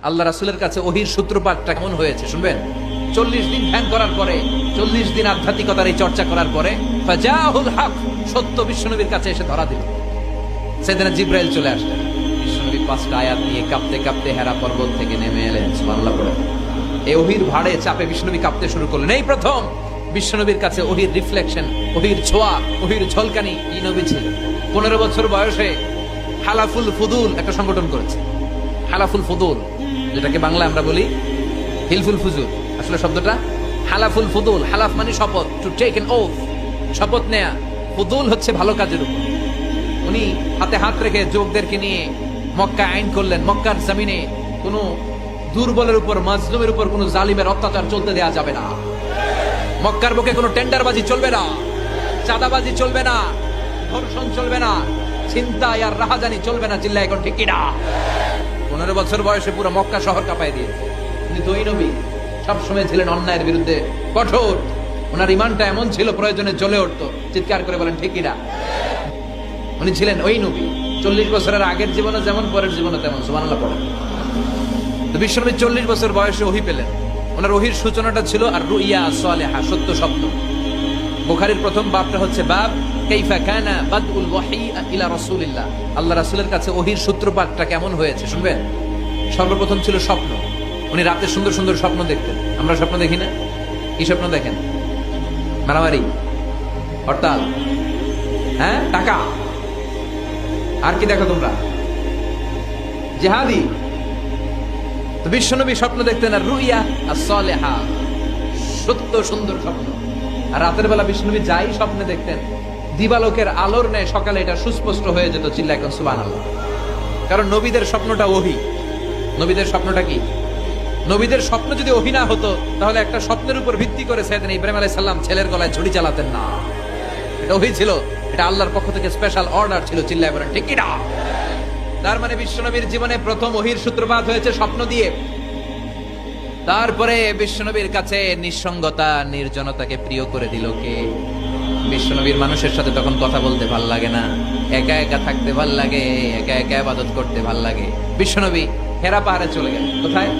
আল্লাহ রাসূলের কাছে ওহীর সূত্রপাতটা কেমন হয়েছে শুনবেন। 40 দিন ধ্যান করার পরে, 40 দিন আধ্যাত্মিকতার এই চর্চা করার পরে ফাজাহুল হক, সত্য বিশ্বনবীর কাছে এসে ধরা দিল। সেদিনা জিব্রাইল চলে আসলেন। বিশ্বনবী 5টা আয়াত নিয়ে কাঁপতে কাঁপতে হেরা পর্বত থেকে নেমে এলেন। সুবহানাল্লাহ পড়ে এই ওহীর ভাড়ে চাপে বিশ্বনবী কাঁপতে শুরু করলেন। এই প্রথম বিশ্বনবীর কাছে ওহীর রিফ্লেকশন, ওহীর ছোঁয়া, ওহীর ঝলকানি। এই নবী ছিলেন 15 বছর বয়সে হালাফুল ফুদুল একটা সংগঠন করেছে। হালাফুল ফুদুল, যেটাকে বাংলা আমরা বলি হিলফুল ফুজুল, আসলে শব্দটা হালাফুল ফুদুল। হালাফ মানে শপথ, টু টেক এন ওথ, শপথ নেয়া। ফুদুল হচ্ছে ভালো কাজের উপর। উনি হাতে হাত রেখে যুবকদেরকে নিয়ে মক্কা আইন করলেন। মক্কার জমিনে কোনো দুর্বলের উপর, মাজলুমের উপর কোনো জালিমের অত্যাচার চলতে দেয়া যাবে না। মক্কার বুকে কোনো টেন্ডারবাজি চলবে না, চাঁদাবাজি চলবে না, ধর্ষণ চলবে না, ছিনতাই আর রাহাজানি চলবে না। চিল্লায় এখন ঠিক কিনা? 15 বছর বয়সে পুরো মক্কা শহর কাঁপায় দিয়েছে। উনি তো ওই নবী, সবসময় ছিলেন অন্যায়ের বিরুদ্ধে কঠোর। ওনার ইমানটা এমন ছিল, প্রয়োজনে জ্বলে উঠতো। চিৎকার করে বলেন ঠিক কিনা? উনি ছিলেন ওই নবী। 40 বছরের আগের জীবনে যেমন, পরের জীবনে তেমন। সুবহানাল্লাহ পড়ে। তো বিশ্বনবী 40 বছর বয়সে ওহী পেলেন। ওনার ওহীর সূচনাটা ছিল আর রুইয়া সালেহা, সত্য স্বপ্ন। বুখারীর প্রথম বাবটা হচ্ছে বাব কাইফা কানা বাদউল ওয়াহি ইলা রাসূলিল্লাহ। আল্লাহ রাসূলের কাছে ওহীর সূত্রপাতটা কেমন হয়েছে শুনবেন। সর্বপ্রথম ছিল স্বপ্ন। উনি রাতে সুন্দর সুন্দর স্বপ্ন দেখতেন। আমরা স্বপ্ন দেখি না? কি স্বপ্ন দেখেন? মারামারি, হরতাল, হ্যাঁ, টাকা। আর কি দেখো তোমরা? জিহাদি। তো বিশ্বনবী স্বপ্ন দেখতেন আর রুইয়া as-সালেহা, সত্য সুন্দর স্বপ্ন। আর রাতের বেলা বিশ্বনবী যাই স্বপ্নে দেখতেন, দিবালোকের আলোর ন্যায় সকালে এটা সুস্পষ্ট হয়ে যেত। চিল্লায় এখন সুবহানাল্লাহ। কারণ নবীদের স্বপ্নটা ওহী। নবীদের স্বপ্নটা কি? নবীদের স্বপ্ন যদি ওহী না হতো, তাহলে একটা স্বপ্নের উপর ভিত্তি করে সাইয়েদনা ইব্রাহিম আলাইহিস সালাম ছেলের গলায় ছুরি চালাতেন না। এটা ওহী ছিল, এটা আল্লাহর পক্ষ থেকে স্পেশাল অর্ডার ছিল। চিল্লায় বলেন ঠিক কিনা? তার মানে বিশ্বনবীর জীবনে প্রথম ওহীর সূত্রপাত হয়েছে স্বপ্ন দিয়ে। তারপরে বিশ্বনবীর কাছে নিঃসঙ্গতা, নির্জনতাকে প্রিয় করে দিল কে? বিশ্বনবীর মানুষের সাথে তখন কথা বলতে ভাল লাগে না, একা একা থাকতে ভাল লাগে, একা একা ইবাদত করতে ভাল লাগে। বিশ্বনবী হেরা পাহাড়ে চলে গেলেন। কোথায়?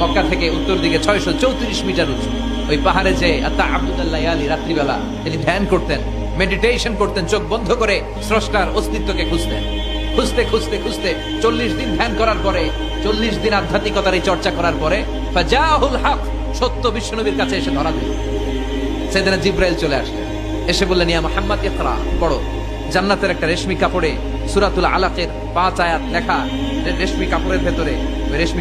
মক্কা থেকে উত্তর দিকে 634 মিটার উঁচু ওই পাহাড়ে যে আলী রাত্রিবেলা তিনি ধ্যান করতেন, মেডিটেশন করতেন, চোখ বন্ধ করে স্রষ্টার অস্তিত্বকে খুঁজতেন। খুঁজতে খুঁজতে খুঁজতে 40 দিন ধ্যান করার পরে, 40 দিন আধ্যাত্মিকতার এই চর্চা করার পরে ফাজাহুল হক, সত্য বিশ্বনবীর কাছে এসে ধরা দিল। সেদিনা জিব্রাইল চলে আসলেন। এসে বললেন ইয়া মুহাম্মদ ইকরা, পড়ো। জান্নাতের একটা রেশমি কাপড়ে সূরাতুল আলাকের 5 আয়াত লেখা। রেশমি কাপড়ের ভেতরে রেশমি